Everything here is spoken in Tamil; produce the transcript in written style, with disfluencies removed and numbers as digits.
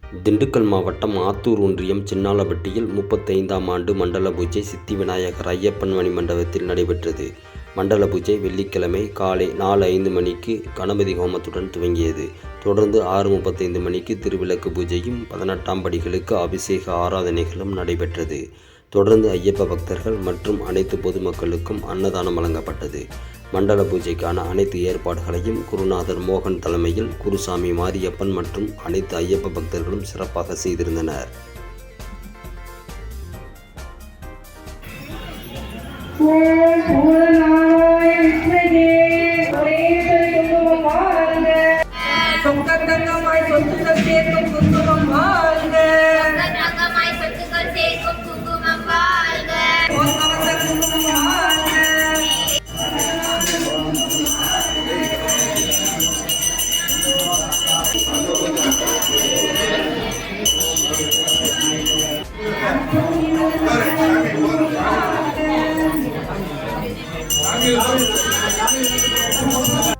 திண்டுக்கல் மாவட்டம் ஆத்தூர் ஒன்றியம் சின்னாளப்பட்டியில் 35ஆம் ஆண்டு மண்டல பூஜை சித்தி விநாயகர் ஐயப்பன் மணிமண்டபத்தில் நடைபெற்றது. மண்டல பூஜை வெள்ளிக்கிழமை காலை 4:05 மணிக்கு கணபதி ஹோமத்துடன் துவங்கியது. தொடர்ந்து 6:35 மணிக்கு திருவிளக்கு பூஜையும் 18ஆம் படிகளுக்கு அபிஷேக ஆராதனைகளும் நடைபெற்றது. தொடர்ந்து ஐயப்ப பக்தர்கள் மற்றும் அனைத்து பொதுமக்களுக்கும் அன்னதானம் வழங்கப்பட்டது. மண்டல பூஜைக்கான அனைத்து ஏற்பாடுகளையும் குருநாதர் மோகன் தலைமையில் குருசாமி மாரியப்பன் மற்றும் அனைத்து ஐயப்ப பக்தர்களும் சிறப்பாக செய்திருந்தனர். Thank you.